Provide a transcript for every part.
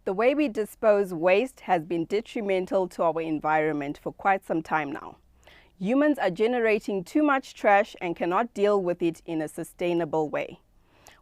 The way we dispose waste has been detrimental to our environment for quite some time now. Humans are generating too much trash and cannot deal with it in a sustainable way.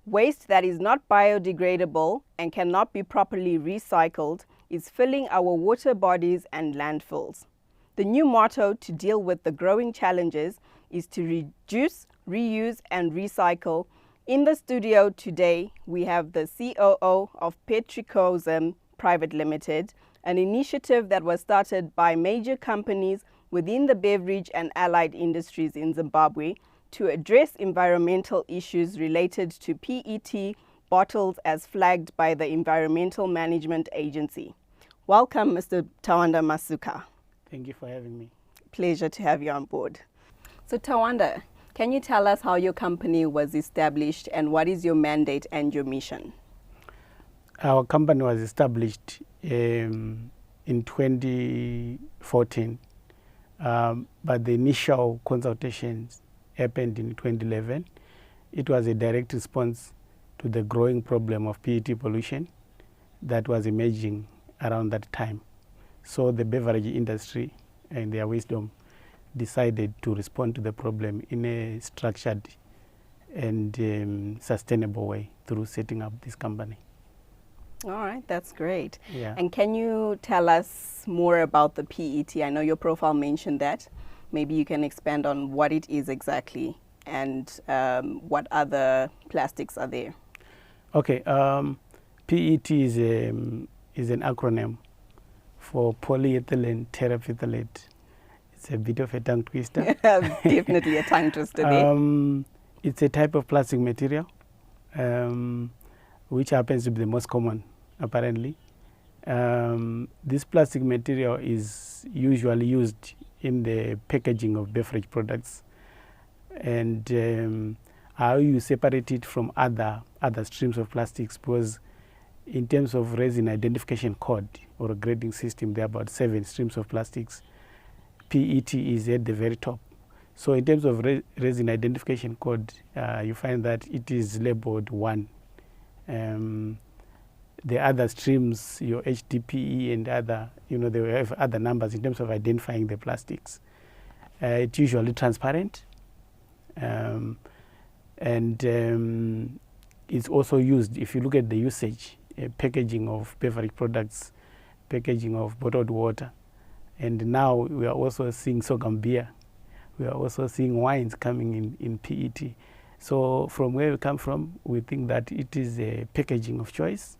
Waste that is not biodegradable and cannot be properly recycled is filling our water bodies and landfills. The new motto to deal with the growing challenges is to reduce, reuse, and recycle. In the studio today, we have the COO of Petricosm Private Limited, an initiative that was started by major companies within the beverage and allied industries in Zimbabwe to address environmental issues related to PET bottles as flagged by the Environmental Management Agency. Welcome, Mr. Tawanda Masuka. Thank you for having me. Pleasure to have you on board. So Tawanda, can you tell us how your company was established and what is your mandate and your mission? Our company was established in 2014, but the initial consultations happened in 2011. It was a direct response to the growing problem of PET pollution that was emerging around that time. So the beverage industry, in their wisdom, decided to respond to the problem in a structured and sustainable way through setting up this company. All right, that's great. Yeah. And can you tell us more about the PET? I know your profile mentioned that. Maybe you can expand on what it is exactly and what other plastics are there. Okay, PET is an acronym for polyethylene terephthalate. It's a bit of a tongue twister. Definitely a tongue twister there. It's a type of plastic material which happens to be the most common, apparently. This plastic material is usually used in the packaging of beverage products, and how you separate it from other streams of plastics, because in terms of resin identification code or a grading system, there are about 7 streams of plastics. PET is at the very top. So in terms of resin identification code, you find that it is labeled 1. The other streams, your HDPE and other, they have other numbers in terms of identifying the plastics. It's usually transparent, and it's also used, if you look at the usage, packaging of beverage products, packaging of bottled water, and now we are also seeing sorghum beer. We are also seeing wines coming in PET. So from where we come from, we think that it is a packaging of choice.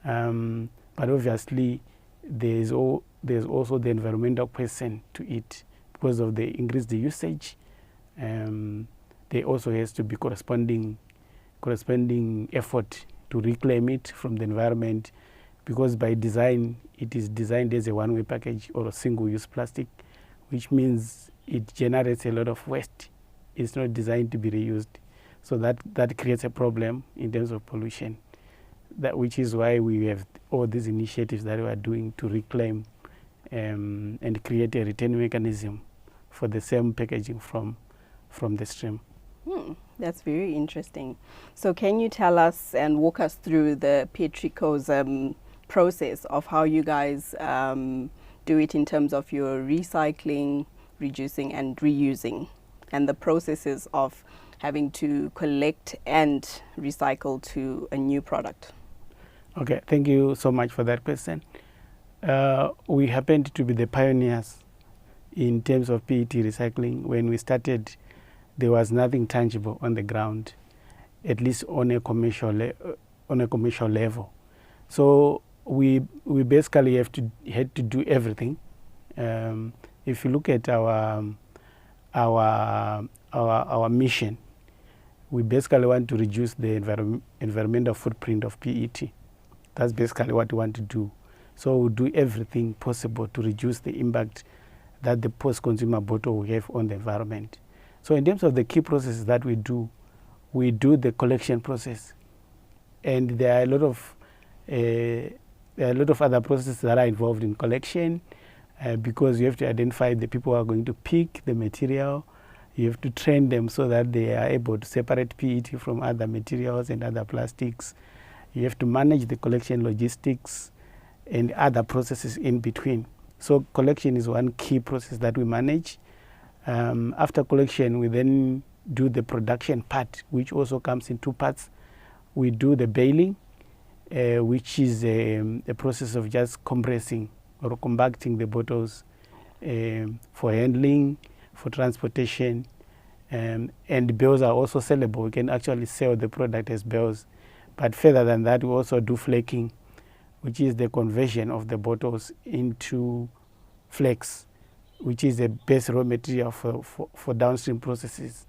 But obviously, there's also the environmental question to it. Because of the increased usage, there also has to be corresponding effort to reclaim it from the environment, because by design, it is designed as a one-way package or a single-use plastic, which means it generates a lot of waste. It's not designed to be reused. So that creates a problem in terms of pollution, which is why we have all these initiatives that we are doing to reclaim and create a return mechanism for the same packaging from the stream. That's very interesting. So can you tell us and walk us through the Petricosm process of how you guys do it in terms of your recycling, reducing and reusing, and the processes of having to collect and recycle to a new product? Okay, thank you so much for that question. We happened to be the pioneers in terms of PET recycling. When we started, there was nothing tangible on the ground, at least on a commercial level. So we basically had to do everything. If you look at our mission, we basically want to reduce the environmental footprint of PET. That's basically what we want to do. So we'll do everything possible to reduce the impact that the post-consumer bottle will have on the environment. So in terms of the key processes that we do the collection process, and there are a lot of other processes that are involved in collection, because you have to identify the people who are going to pick the material. You have to train them so that they are able to separate PET from other materials and other plastics. You have to manage the collection logistics. and other processes in between. So collection is one key process that we manage. After collection, we then do the production part, which also comes in two parts. We do the baling, which is a process of just compressing or compacting the bottles for handling, for transportation, and bales are also sellable. We can actually sell the product as bales. But further than that, we also do flaking, which is the conversion of the bottles into flakes, which is a base raw material for downstream processes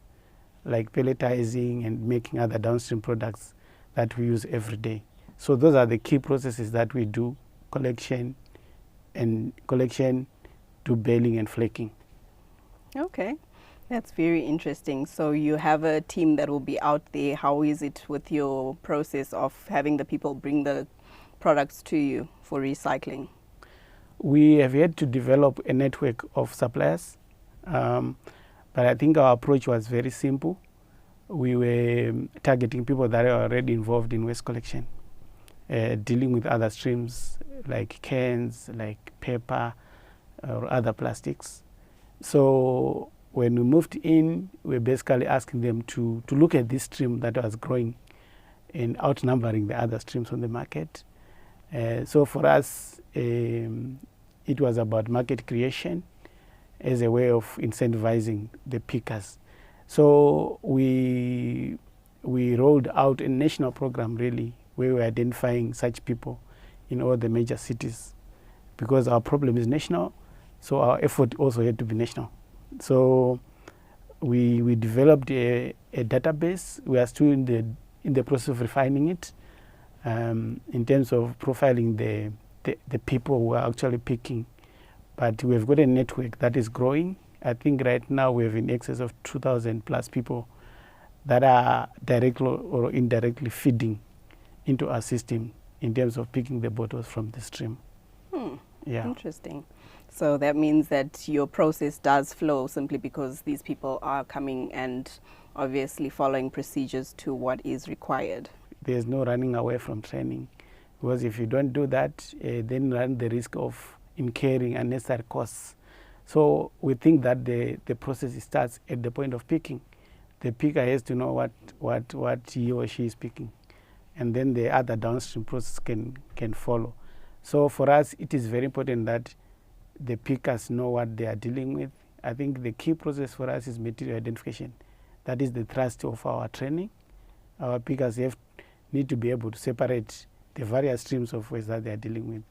like pelletizing and making other downstream products that we use every day. So those are the key processes that we do: collection, do baling and flaking. Okay, that's very interesting. So you have a team that will be out there. How is it with your process of having the people bring the products to you for recycling? We have yet to develop a network of suppliers, but I think our approach was very simple. We were targeting people that are already involved in waste collection, dealing with other streams like cans, like paper, or other plastics. So when we moved in, we're basically asking them to look at this stream that was growing and outnumbering the other streams on the market. So for us, it was about market creation as a way of incentivizing the pickers. So we rolled out a national program, really, where we're identifying such people in all the major cities, because our problem is national, so our effort also had to be national. So we developed a database. We are still in the process of refining it in terms of profiling the people who are actually picking. But we've got a network that is growing. I think right now we have in excess of 2,000 plus people that are directly or indirectly feeding into our system in terms of picking the bottles from the stream. Yeah. Interesting. So that means that your process does flow simply because these people are coming and obviously following procedures to what is required. There's no running away from training, because if you don't do that, then you run the risk of incurring unnecessary costs. So we think that the process starts at the point of picking. The picker has to know what he or she is picking, and then the other downstream process can follow. So for us, it is very important that the pickers know what they are dealing with. I think the key process for us is material identification. That is the thrust of our training. Our pickers need to be able to separate the various streams of waste that they are dealing with.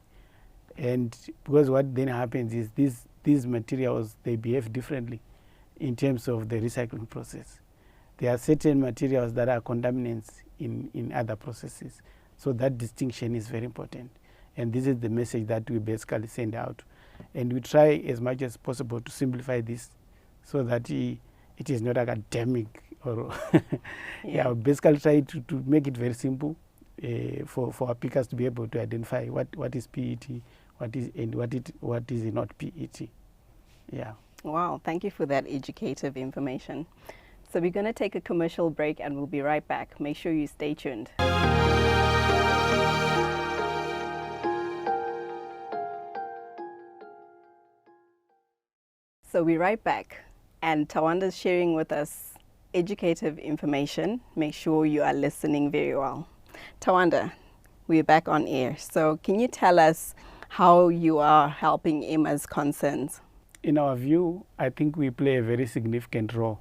And because what then happens is these materials, they behave differently in terms of the recycling process. There are certain materials that are contaminants in other processes. So that distinction is very important. And this is the message that we basically send out. And we try as much as possible to simplify this so that it is not academic or yeah, basically try to make it very simple for our pickers to be able to identify what is PET, what is not PET. Yeah. Wow, thank you for that educative information. So we're going to take a commercial break and we'll be right back. Make sure you stay tuned. So we're right back, and Tawanda's sharing with us educative information. Make sure you are listening very well. Tawanda, we're back on air. So can you tell us how you are helping Emma's concerns? In our view, I think we play a very significant role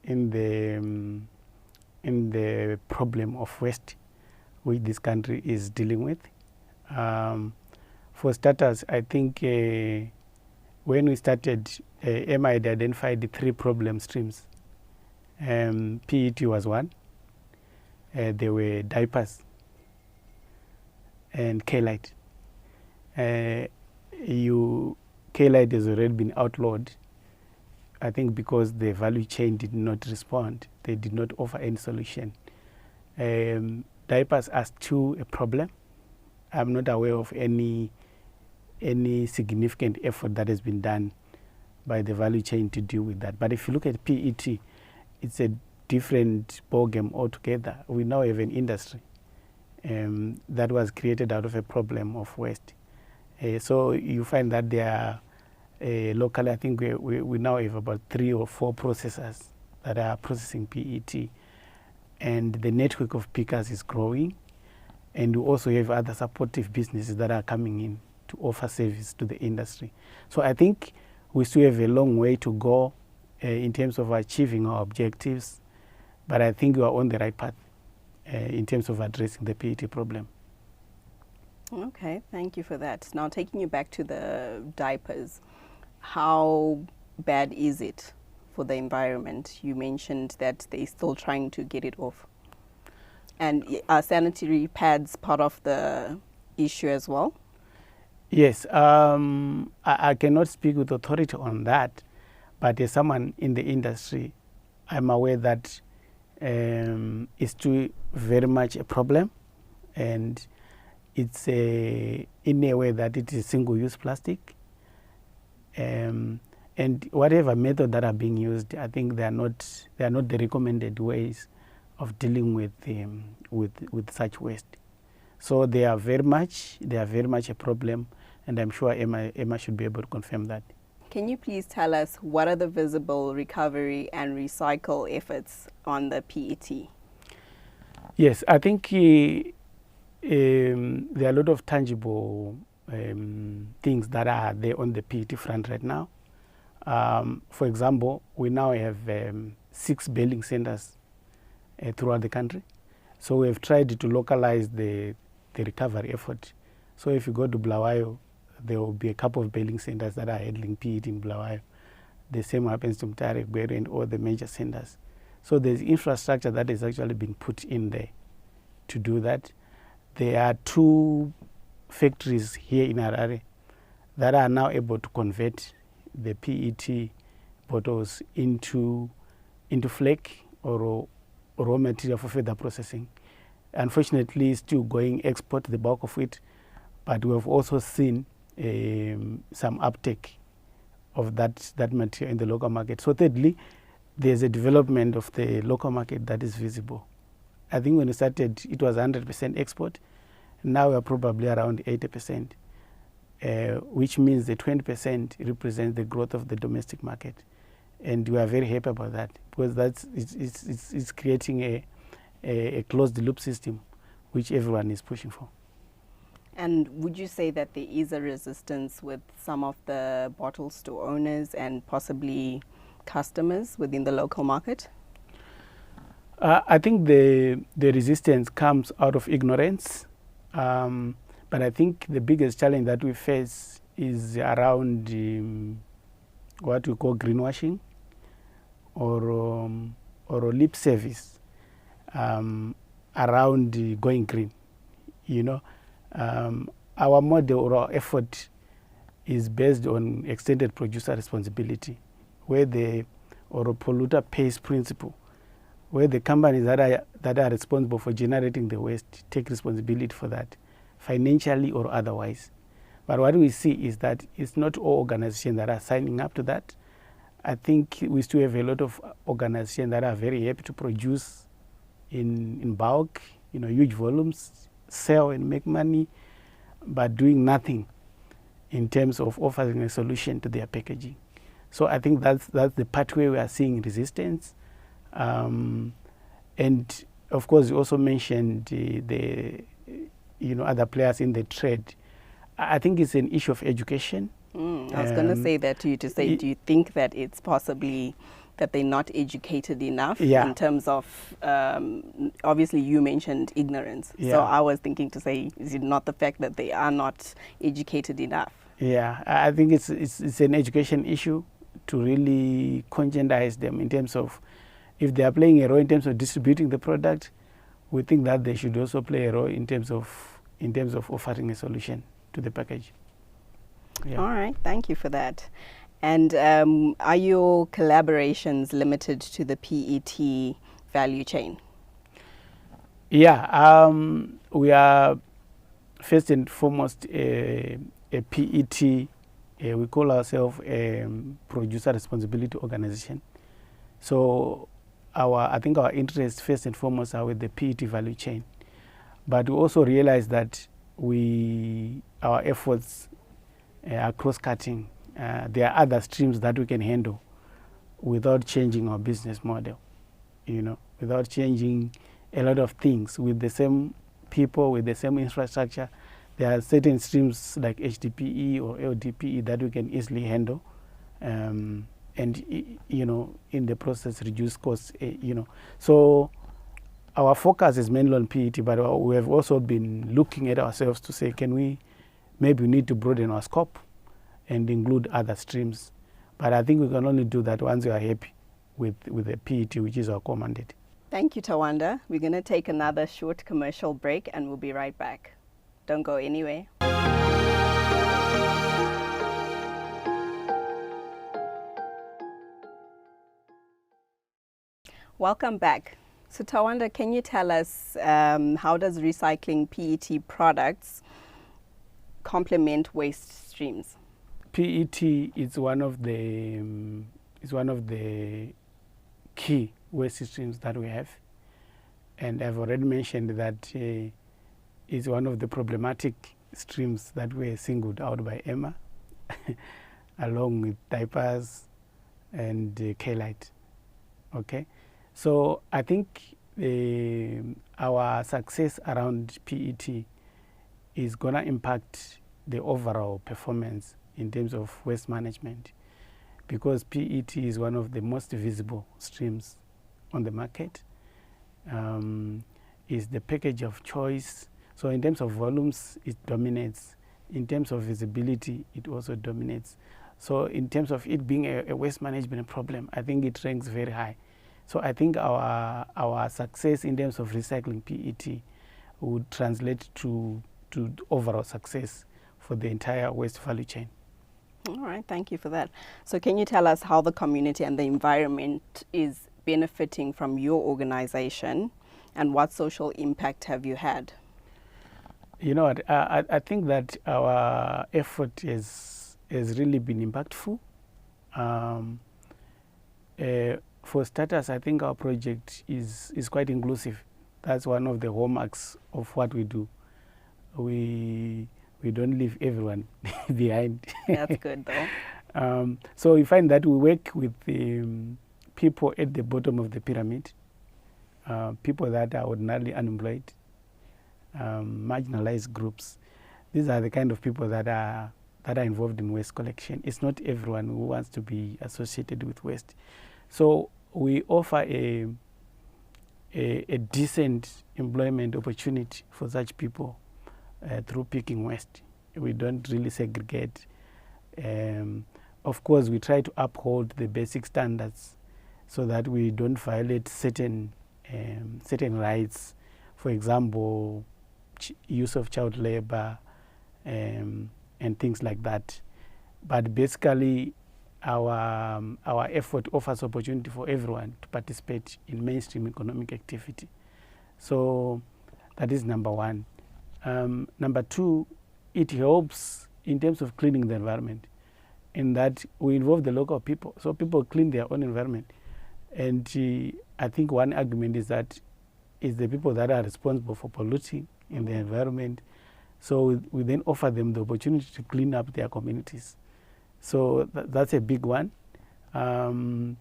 in the problem of waste which this country is dealing with. For starters, I think when we started, Emma had identified the 3 problem streams. PET was one. There were diapers and K-Lite. K-Lite has already been outlawed, I think, because the value chain did not respond. They did not offer any solution. Diapers are still a problem. I'm not aware of any significant effort that has been done by the value chain to deal with that. But if you look at PET, it's a different ballgame altogether. We now have an industry that was created out of a problem of waste. So you find that there are locally, I think we now have about 3 or 4 processors that are processing PET, and the network of pickers is growing, and we also have other supportive businesses that are coming in to offer service to the industry. So I think we still have a long way to go in terms of achieving our objectives, but I think we are on the right path in terms of addressing the PET problem. Okay, thank you for that. Now, taking you back to the diapers, how bad is it for the environment? You mentioned that they're still trying to get it off. And are sanitary pads part of the issue as well? Yes, I cannot speak with authority on that, but as someone in the industry, I'm aware that it's still very much a problem, and it's in a way that it is single-use plastic. And whatever method that are being used, I think they are not the recommended ways of dealing with such waste. So they are very much a problem, and I'm sure Emma should be able to confirm that. Can you please tell us what are the visible recovery and recycle efforts on the PET? Yes, I think there are a lot of tangible things that are there on the PET front right now. For example, we now have 6 baling centers throughout the country. So we have tried to localize the recovery effort. So if you go to Bulawayo, there will be a couple of baling centers that are handling PET in Bulawayo. The same happens to Mutare, Gweru, and all the major centers. So there's infrastructure that is actually being put in there to do that. There are 2 factories here in Harare that are now able to convert the PET bottles into flake or raw material for further processing. Unfortunately, it's still going export, the bulk of it, but we have also seen some uptake of that material in the local market. So thirdly, there's a development of the local market that is visible. I think when we started, it was 100% export. Now we're probably around 80%, which means the 20% represents the growth of the domestic market. And we are very happy about that, because it's creating a closed loop system, which everyone is pushing for. And would you say that there is a resistance with some of the bottle store owners and possibly customers within the local market? I think the resistance comes out of ignorance, but I think the biggest challenge that we face is around what we call greenwashing or lip service around going green. You know, our model or our effort is based on extended producer responsibility, where the polluter pays principle, where the companies that are responsible for generating the waste take responsibility for that, financially or otherwise. But what we see is that it's not all organizations that are signing up to that. I think we still have a lot of organizations that are very happy to produce in bulk, huge volumes, sell and make money, but doing nothing in terms of offering a solution to their packaging. So I think that's the pathway we are seeing resistance. And of course, you also mentioned the other players in the trade. I think it's an issue of education. I was going to say that to you, do you think that it's possibly that they're not educated enough in terms of, obviously you mentioned ignorance. Yeah. So I was thinking to say, is it not the fact that they are not educated enough? Yeah, I think it's an education issue to really conscientize them in terms of, if they are playing a role in terms of distributing the product, we think that they should also play a role in terms of offering a solution to the package. Yeah. All right, thank you for that. And are your collaborations limited to the PET value chain? Yeah, we are first and foremost a PET, we call ourselves a producer responsibility organization. So I think our interests first and foremost are with the PET value chain. But we also realize that our efforts are cross-cutting. There are other streams that we can handle without changing our business model, without changing a lot of things. With the same people, with the same infrastructure, there are certain streams like HDPE or LDPE that we can easily handle, and in the process reduce costs. So our focus is mainly on PET, but we have also been looking at ourselves to say, maybe we need to broaden our scope and include other streams. But I think we can only do that once we are happy with the PET, which is our core mandate. Thank you, Tawanda. We're going to take another short commercial break and we'll be right back. Don't go anywhere. Welcome back. So Tawanda, can you tell us how does recycling PET products complement waste streams? PET is one of the key waste streams that we have, and I've already mentioned that it's one of the problematic streams that were singled out by EMA, along with diapers and K-Lite. Okay, so I think our success around PET is going to impact the overall performance in terms of waste management, because PET is one of the most visible streams on the market. Is the package of choice. So in terms of volumes, it dominates. In terms of visibility, it also dominates. So in terms of it being a waste management problem, I think it ranks very high. So I think our success in terms of recycling PET would translate to overall success for the entire waste value chain. All right, thank you for that. So can you tell us how the community and the environment is benefiting from your organization, and what social impact have you had? I think that our effort has really been impactful. For starters, I think our project is quite inclusive. That's one of the hallmarks of what we do. We don't leave everyone behind. That's good, though. So we find that we work with people at the bottom of the pyramid, people that are ordinarily unemployed, marginalized groups. These are the kind of people that are involved in waste collection. It's not everyone who wants to be associated with waste. So we offer a decent employment opportunity for such people through picking waste. We don't really segregate. Of course, we try to uphold the basic standards so that we don't violate certain rights. For example, use of child labor and things like that. But basically, our effort offers opportunity for everyone to participate in mainstream economic activity. So that is number one. Number two, it helps in terms of cleaning the environment, in that we involve the local people. So people clean their own environment. And I think one argument is that it's the people that are responsible for polluting in the environment. So we then offer them the opportunity to clean up their communities. So that's a big one. And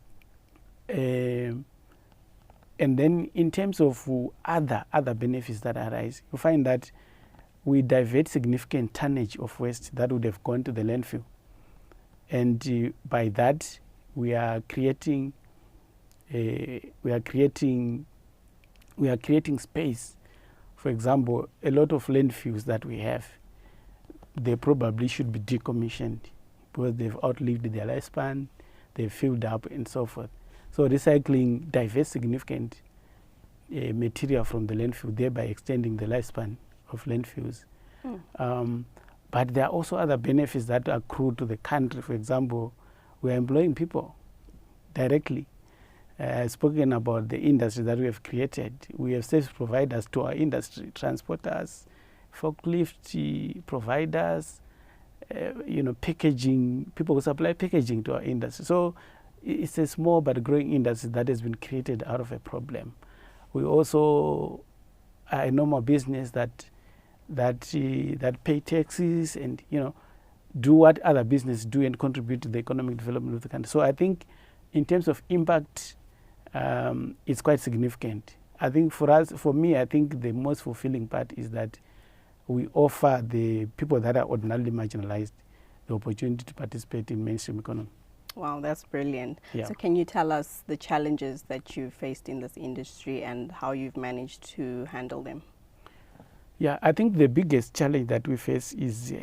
then in terms of other benefits that arise, you find that we divert significant tonnage of waste that would have gone to the landfill. And by that, we are creating space. For example, a lot of landfills that we have, they probably should be decommissioned because they've outlived their lifespan, they've filled up and so forth. So recycling diverts significant material from the landfill, thereby extending the lifespan of landfills. But there are also other benefits that accrue to the country. For example, we are employing people directly. Spoken about the industry that we have created. We have service providers to our industry, transporters, forklift providers, packaging, people who supply packaging to our industry. So it's a small but growing industry that has been created out of a problem. We also a normal business that pay taxes and, you know, do what other businesses do and contribute to the economic development of the country. So I think in terms of impact, it's quite significant. I think for me, I think the most fulfilling part is that we offer the people that are ordinarily marginalized the opportunity to participate in mainstream economy. Wow, that's brilliant. Yeah. So can you tell us the challenges that you faced in this industry and how you've managed to handle them? Yeah, I think the biggest challenge that we face is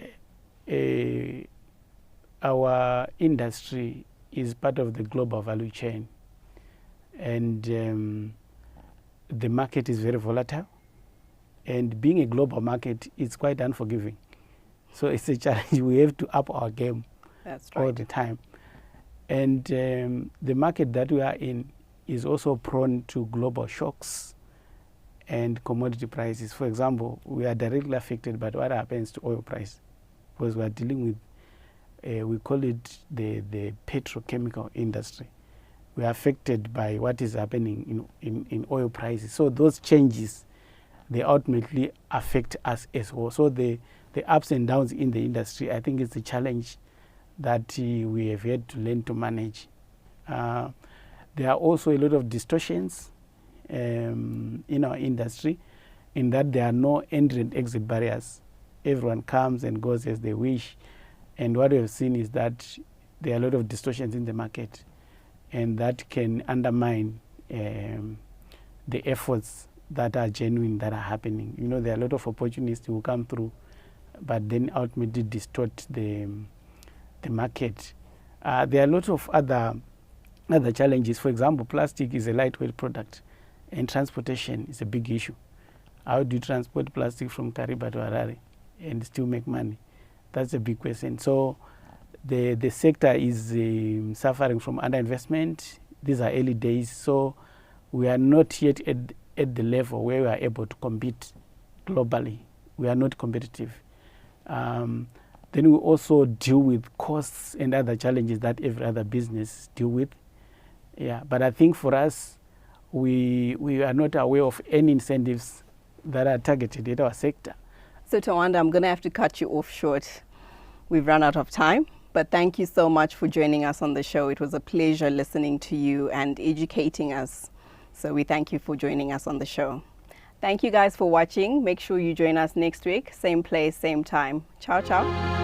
our industry is part of the global value chain, and the market is very volatile, and being a global market is quite unforgiving. So it's a challenge. We have to up our game. That's right. All the time. And the market that we are in is also prone to global shocks and commodity prices. For example, we are directly affected by what happens to oil price, because we are dealing with, we call it the petrochemical industry. We are affected by what is happening in oil prices. So those changes, they ultimately affect us as well. So the ups and downs in the industry, I think it's a challenge that we have had to learn to manage. There are also a lot of distortions in our industry, in that there are no entry and exit barriers. Everyone comes and goes as they wish. And what we have seen is that there are a lot of distortions in the market, and that can undermine the efforts that are genuine, that are happening. You know, there are a lot of opportunities who come through, but then ultimately distort the market. There are a lot of other challenges. For example, plastic is a lightweight product, and transportation is a big issue. How do you transport plastic from Kariba to Harare and still make money? That's a big question. So the sector is suffering from underinvestment. These are early days, so we are not yet at the level where we are able to compete globally. We are not competitive. Then we also deal with costs and other challenges that every other business deal with. Yeah, but I think for us, we are not aware of any incentives that are targeted at our sector. So Tawanda, I'm going to have to cut you off short. We've run out of time, but thank you so much for joining us on the show. It was a pleasure listening to you and educating us. So we thank you for joining us on the show. Thank you guys for watching. Make sure you join us next week, same place, same time. Ciao, ciao.